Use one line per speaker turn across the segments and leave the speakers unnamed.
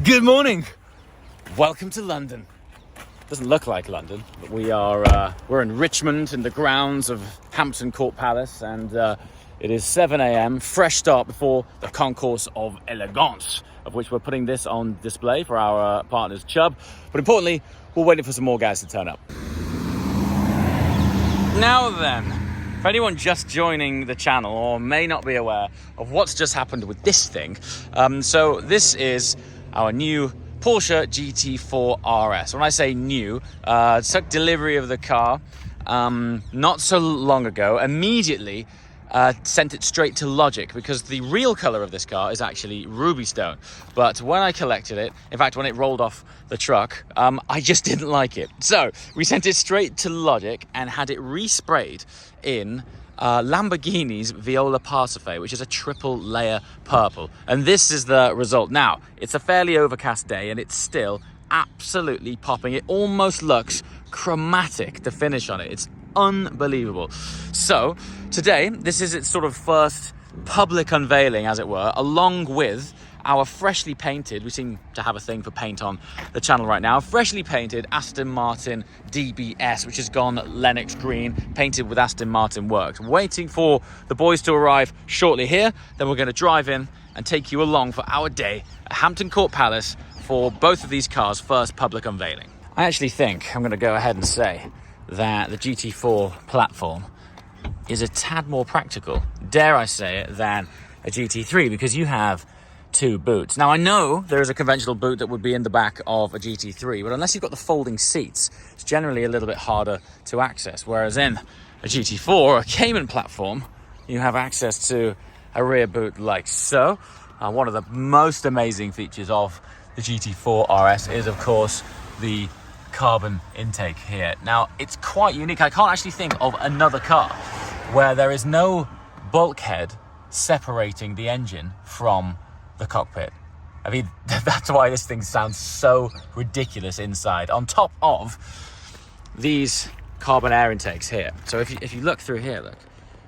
Good morning. Welcome to London. Doesn't look like London, but we're in Richmond in the grounds of Hampton Court Palace, and it is 7 a.m. Fresh start before the Concourse of Elegance, of which we're putting this on display for our partners Chubb. But importantly, we're waiting for some more guys to turn up. Now then, for anyone just joining the channel or may not be aware of what's just happened with this thing, so this is our new Porsche GT4 RS. When I say new, took delivery of the car not so long ago, immediately sent it straight to Logic because the real color of this car is actually ruby stone. But when I collected it, in fact, when it rolled off the truck, I just didn't like it. So we sent it straight to Logic and had it resprayed in Lamborghini's Viola Parsafe, which is a triple layer purple. And this is the result. Now, it's a fairly overcast day and it's still absolutely popping. It almost looks chromatic, the finish on it. It's unbelievable. So today, this is its sort of first public unveiling, as it were, along with our freshly painted, we seem to have a thing for paint on the channel right now, freshly painted Aston Martin DBS, which has gone Lennox green, painted with Aston Martin works. Waiting for the boys to arrive shortly here. Then we're going to drive in and take you along for our day at Hampton Court Palace for both of these cars' first public unveiling. I actually think I'm going to go ahead and say that the GT4 platform is a tad more practical, dare I say it, than a GT3, because you have two boots. Now, I know there is a conventional boot that would be in the back of a GT3, but unless you've got the folding seats, it's generally a little bit harder to access. Whereas in a GT4 or a Cayman platform, you have access to a rear boot like so. One of the most amazing features of the GT4 RS is, of course, the carbon intake here. Now, it's quite unique. I can't actually think of another car where there is no bulkhead separating the engine from the cockpit. I mean, that's why this thing sounds so ridiculous inside, on top of these carbon air intakes here. So if you look through here, look,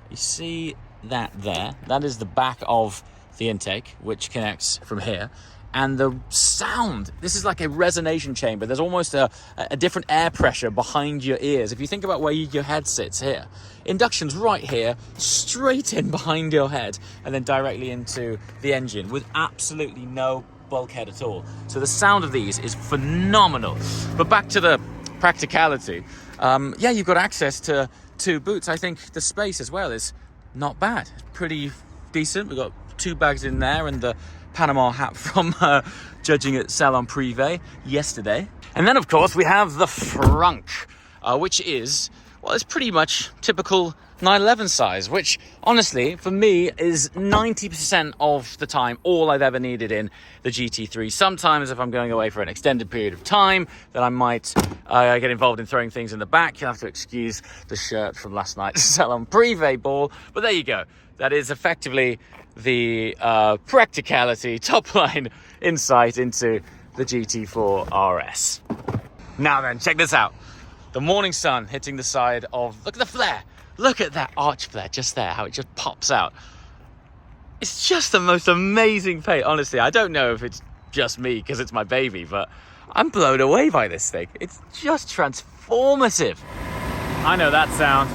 you see that there, that is the back of the intake, which connects from here. And the sound, this is like a resonation chamber. There's almost a different air pressure behind your ears. If you think about where your head sits here, induction's right here, straight in behind your head, and then directly into the engine with absolutely no bulkhead at all. So the sound of these is phenomenal. But back to the practicality. Yeah, you've got access to two boots. I think the space as well is not bad. It's pretty decent. We've got two bags in there and the Panama hat from judging at Salon Privé yesterday. And then, of course, we have the frunk, which is, well, it's pretty much typical 911 size, which, honestly, for me, is 90% of the time all I've ever needed in the GT3. Sometimes, if I'm going away for an extended period of time, then I might get involved in throwing things in the back. You'll have to excuse the shirt from last night's Salon Privé ball. But there you go. That is effectively the practicality, top line insight into the GT4 RS. Now then, check this out. The morning sun hitting the side of, look at the flare. Look at that arch flare just there, how it just pops out. It's just the most amazing paint. Honestly, I don't know if it's just me because it's my baby, but I'm blown away by this thing. It's just transformative. I know that sound.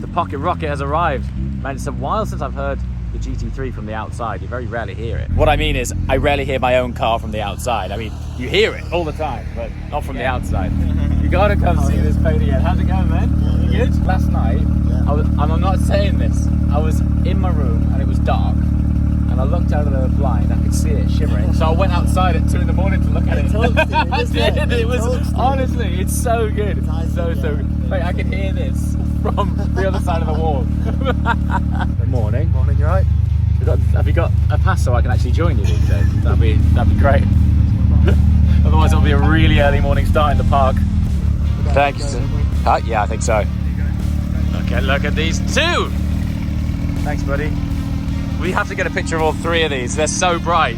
The pocket rocket has arrived. Man, it's a while since I've heard the GT3 from the outside. You very rarely hear it. What I mean is, I rarely hear my own car from the outside. I mean, you hear it all the time, but not from the outside. You gotta come see this paint again. How's it going, man? You good? Last night, I'm not saying this, I was in my room and it was dark, and I looked out of the blind, I could see it shimmering. So I went outside at 2 in the morning to look at it. I did. It was, honestly, it's so good. It's so good. Wait, I can hear this from the other side of the wall. Good morning.
Morning, you right?
Have you got a pass so I can actually join you these days? That'd be great. Otherwise it'll be a really early morning start in the park. Thanks. Yeah, I think so. Okay, look at these two. Thanks, buddy. We have to get a picture of all three of these. They're so bright.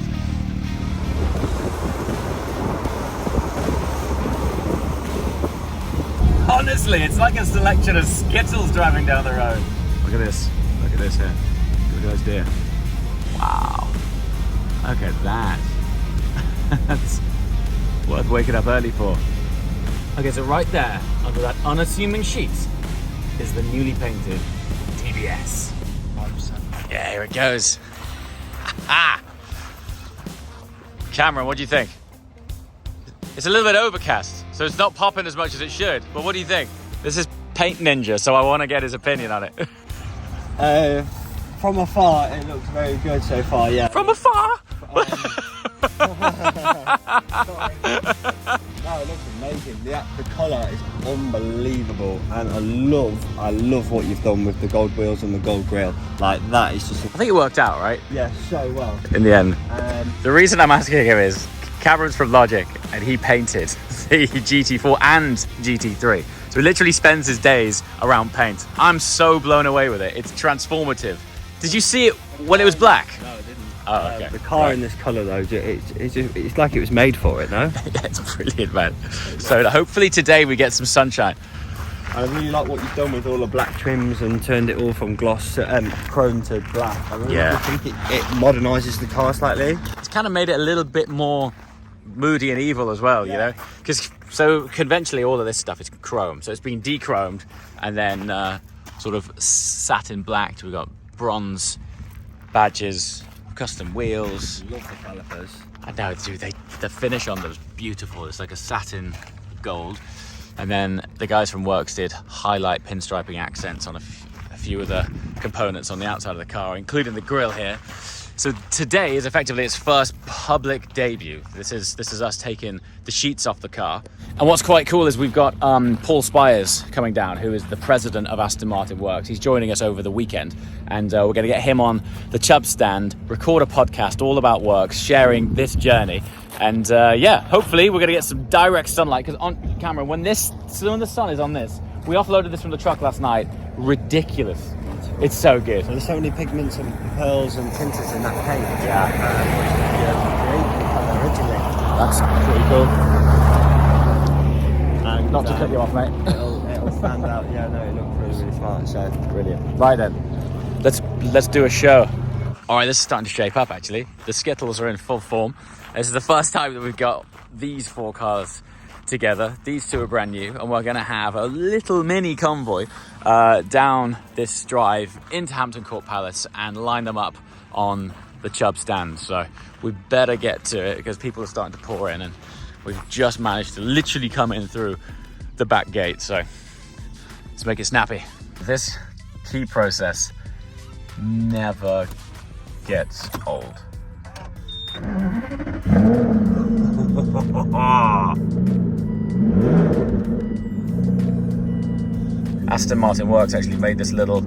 Honestly, it's like a selection of Skittles driving down the road. Look at this. Look at this here. Look at those deer. Wow. Look at that. That's worth waking up early for. Okay, so right there, under that unassuming sheet, is the newly painted TBS. 100%. Yeah, here it goes. Ah! Cameron, what do you think? It's a little bit overcast, so it's not popping as much as it should. But what do you think? This is Paint Ninja, so I want to get his opinion on it.
From afar, it looks very good so far, yeah.
From afar?
No, it looks amazing. The colour is unbelievable, and I love what you've done with the gold wheels and the gold grille. Like, that is just...
I think it worked out, right?
Yeah, so well.
In the end. The reason I'm asking him is Cameron's from Logic, and he painted the GT4 and GT3. So he literally spends his days around paint. I'm so blown away with it. It's transformative. Did you see it when it was black?
No, I didn't.
Oh, okay.
The car in this colour, though, it's like it was made for it, no?
Yeah, it's brilliant, man. So hopefully today we get some sunshine.
I really like what you've done with all the black trims and turned it all from gloss to chrome to black. I really think it modernises the car slightly.
It's kind of made it a little bit more moody and evil as well, you know? Because so conventionally all of this stuff is chrome. So it's been de-chromed and then sort of satin blacked. We've got bronze badges, custom wheels.
Love the calipers.
I know, dude, the finish on them is beautiful. It's like a satin gold. And then the guys from Works did highlight pinstriping accents on a few of the components on the outside of the car, including the grille here. So today is effectively its first public debut. This is us taking the sheets off the car. And what's quite cool is we've got Paul Spires coming down, who is the president of Aston Martin Works. He's joining us over the weekend, and we're going to get him on the Chubb stand, record a podcast all about Works, sharing this journey. And yeah, hopefully we're going to get some direct sunlight, because on camera, when the sun is on this, we offloaded this from the truck last night. Ridiculous. It's so good.
There's so many pigments and pearls and tinters in that paint.
Yeah.
Originally.
That's pretty cool. And not to cut you off, mate.
It'll stand out. Yeah, no, it looks really smart. So
brilliant. Right then, let's do a show. All right, this is starting to shape up. Actually, the Skittles are in full form. This is the first time that we've got these four cars together. These two are brand new, and we're going to have a little mini convoy down this drive into Hampton Court Palace and line them up on the Chubb stand. So we better get to it because people are starting to pour in, and we've just managed to literally come in through the back gate. So let's make it snappy. This key process never gets old. Aston Martin Works actually made this little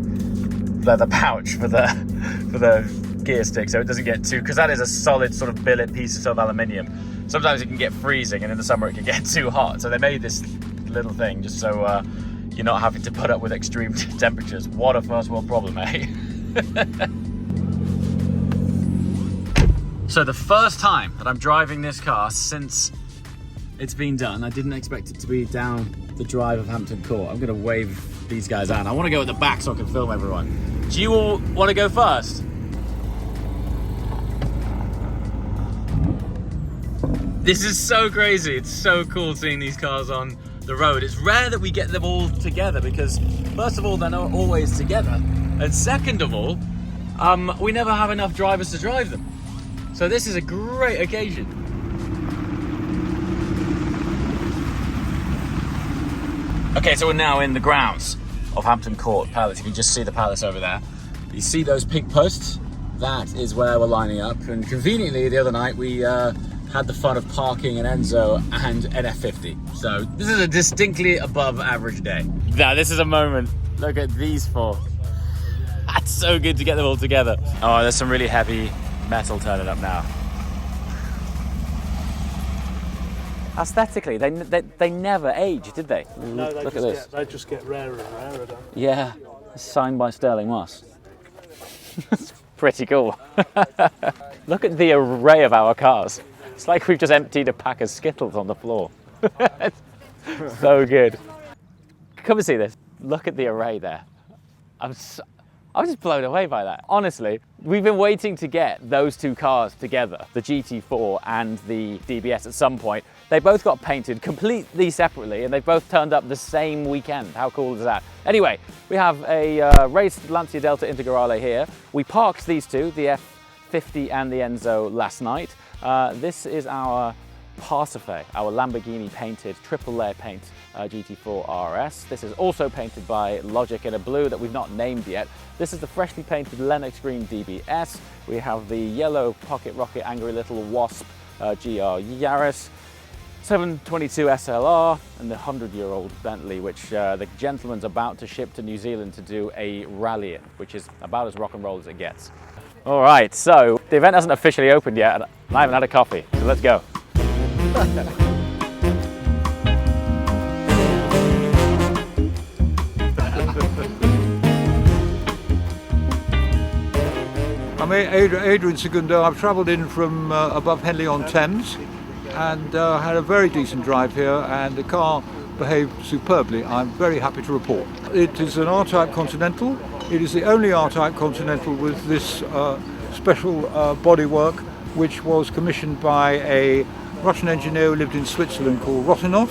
leather pouch for the gear stick, so it doesn't get too, because that is a solid sort of billet piece of aluminium. Sometimes it can get freezing, and in the summer it can get too hot. So they made this little thing just so you're not having to put up with extreme temperatures. What a first world problem, eh? So the first time that I'm driving this car since it's been done, I didn't expect it to be down the drive of Hampton Court. I'm going to wave these guys out. I want to go at the back so I can film everyone. Do you all want to go first? This is so crazy. It's so cool seeing these cars on the road. It's rare that we get them all together because, first of all, they're not always together. And second of all, we never have enough drivers to drive them. So this is a great occasion. Okay, so we're now in the grounds of Hampton Court Palace. You can just see the palace over there. You see those pink posts? That is where we're lining up. And conveniently, the other night, we had the fun of parking an Enzo and an F50. So this is a distinctly above average day. Now, this is a moment. Look at these four. That's so good to get them all together. Oh, there's some really heavy metal turning up now. Aesthetically, they never age, did they?
No,
Look at this.
They just get rarer and rarer, don't they?
Yeah, signed by Sterling Moss. That's pretty cool. Look at the array of our cars. It's like we've just emptied a pack of Skittles on the floor. So good. Come and see this. Look at the array there. I was just blown away by that. Honestly, we've been waiting to get those two cars together, the GT4 and the DBS at some point. They both got painted completely separately and they both turned up the same weekend. How cool is that? Anyway, we have a raced Lancia Delta Integrale here. We parked these two, the F50 and the Enzo, last night. This is our Parsifal, our Lamborghini painted, triple layer paint GT4 RS. This is also painted by Logic in a blue that we've not named yet. This is the freshly painted Lennox Green DBS. We have the yellow Pocket Rocket Angry Little Wasp GR Yaris, 722 SLR, and the 100-year-old Bentley, which the gentleman's about to ship to New Zealand to do a rally in, which is about as rock and roll as it gets. All right, so the event hasn't officially opened yet, and I haven't had a coffee, so let's go.
I'm Adrian Segundo. I've travelled in from above Henley-on-Thames and had a very decent drive here, and the car behaved superbly. I'm very happy to report. It is an R-Type Continental. It is the only R-Type Continental with this special bodywork, which was commissioned by a Russian engineer who lived in Switzerland called Rotinov,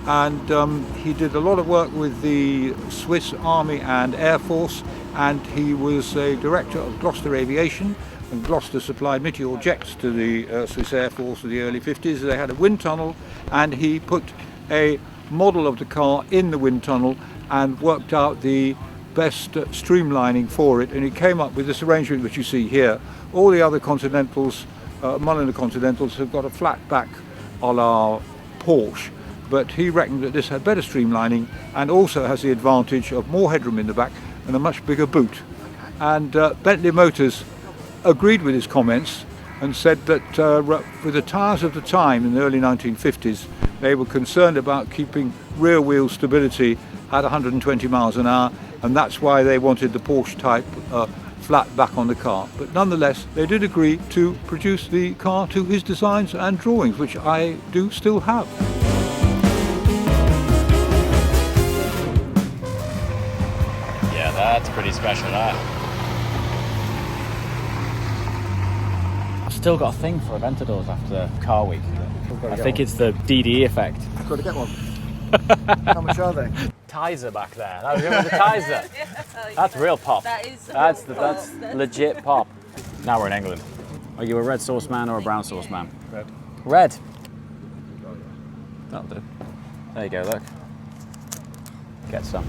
and he did a lot of work with the Swiss Army and Air Force, and he was a director of Gloucester Aviation, and Gloucester supplied Meteor jets to the Swiss Air Force in the early 50s. They had a wind tunnel, and he put a model of the car in the wind tunnel and worked out the best streamlining for it, and he came up with this arrangement which you see here. All the other Continentals, Mulliner Continentals, have got a flat back a la Porsche, but he reckoned that this had better streamlining and also has the advantage of more headroom in the back and a much bigger boot. And Bentley Motors agreed with his comments and said that with the tyres of the time in the early 1950s, they were concerned about keeping rear wheel stability at 120 miles an hour, and that's why they wanted the Porsche type flat back on the car. But nonetheless, they did agree to produce the car to his designs and drawings, which I do still have.
Yeah, that's pretty special, that. I've still got a thing for Aventadors after Car Week. I think it's the DDE effect.
I've got to get one. How much are they?
Tizer back there. That was the Tizer. That's real pop. That's legit pop. Now we're in England. Are you a red sauce man or a brown sauce man?
Red.
Red. That'll do. There you go, look. Get some.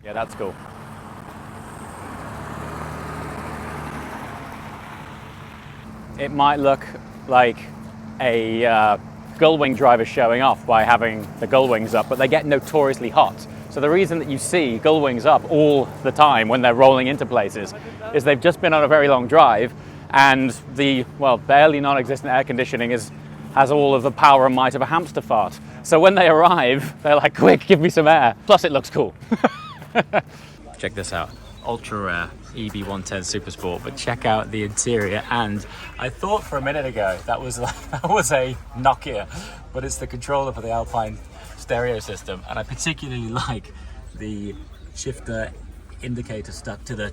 Yeah, that's cool. It might look like a gullwing driver showing off by having the gullwings up, but they get notoriously hot. So the reason that you see gullwings up all the time when they're rolling into places is they've just been on a very long drive, and the, well, barely non-existent air conditioning has all of the power and might of a hamster fart. So when they arrive, they're like, quick, give me some air. Plus it looks cool. Check this out. Ultra rare EB110 Super Sport, but check out the interior. And I thought for a minute ago that was a Nokia, but it's the controller for the Alpine stereo system. And I particularly like the shifter indicator stuck to the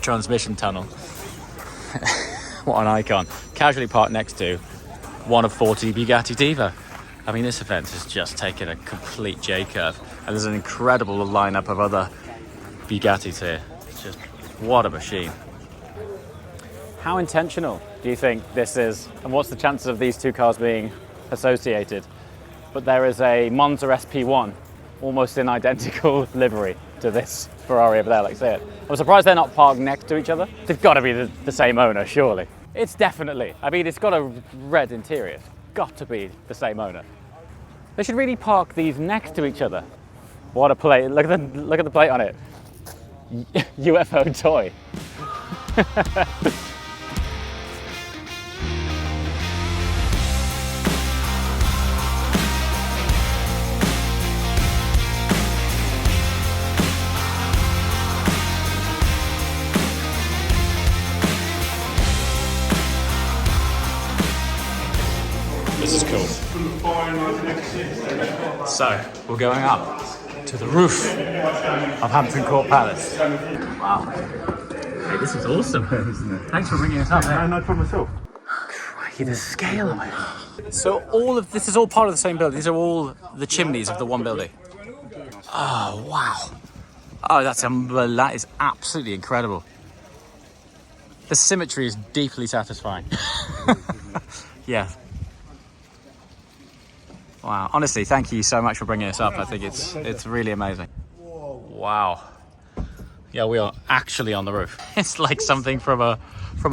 transmission tunnel. What an icon. Casually parked next to one of 40 Bugatti Diva. I mean, this event has just taken a complete J-curve, and there's an incredible lineup of other Bugattis here. Just what a machine. How intentional do you think this is, and what's the chances of these two cars being associated? But there is a Monza SP1 almost in identical livery to this Ferrari over there, like say it. I'm surprised they're not parked next to each other. They've got to be the same owner, surely. It's definitely, I mean, it's got a red interior. It's got to be the same owner. They should really park these next to each other. What a plate, look at the plate on it. UFO toy. This is cool. So, we're going up to the roof of Hampton Court Palace. Wow. Hey, this is awesome. Thanks for bringing us up.
No problem at all.
Crikey, the scale of it. So all of this is all part of the same building. These are all the chimneys of the one building. Oh, wow. Oh, that is absolutely incredible. The symmetry is deeply satisfying. Yeah. Wow. Honestly, thank you so much for bringing us up. I think it's really amazing. Wow. Yeah, we are actually on the roof. It's like something from a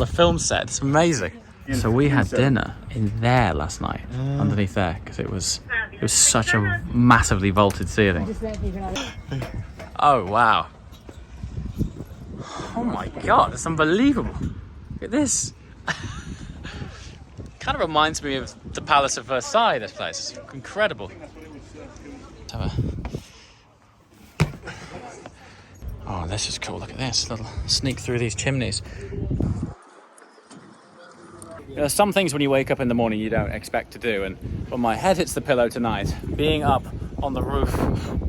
film set. It's amazing. So we had dinner in there last night, underneath there, because it was such a massively vaulted ceiling. Oh wow! Oh my god, it's unbelievable. Look at this. Kind of reminds me of the Palace of Versailles. This place, it's incredible. Oh, this is cool. Look at this little sneak through these chimneys. There are some things when you wake up in the morning you don't expect to do, and when my head hits the pillow tonight, being up on the roof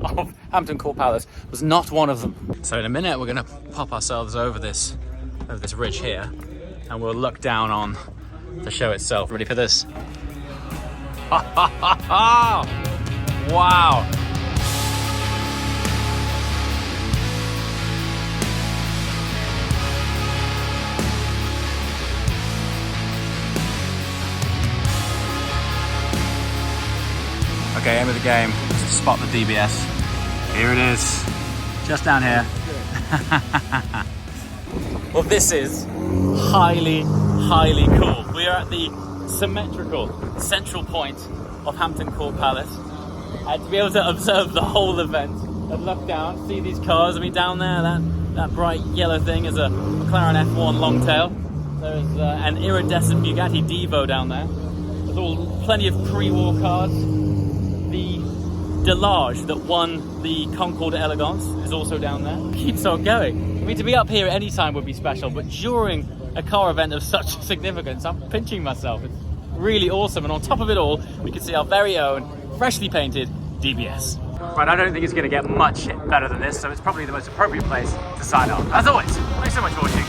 of Hampton Court Palace was not one of them. So in a minute we're going to pop ourselves over this ridge here, and we'll look down on the show itself. Ready for this? Wow! Okay, aim of the game is to spot the DBS. Here it is, just down here. Well, this is highly, highly cool. We are at the symmetrical central point of Hampton Court Palace. And to be able to observe the whole event and look down, see these cars. I mean, down there, that bright yellow thing is a McLaren F1 Longtail. There's an iridescent Bugatti Divo down there. There's plenty of pre-war cars. The Delage that won the Concorde Elegance is also down there. Keeps on going. I mean, to be up here at any time would be special, but during a car event of such significance, I'm pinching myself. It's really awesome. And on top of it all, we can see our very own freshly painted DBS. Right, I don't think it's going to get much better than this, so it's probably the most appropriate place to sign off. As always, thanks so much for watching.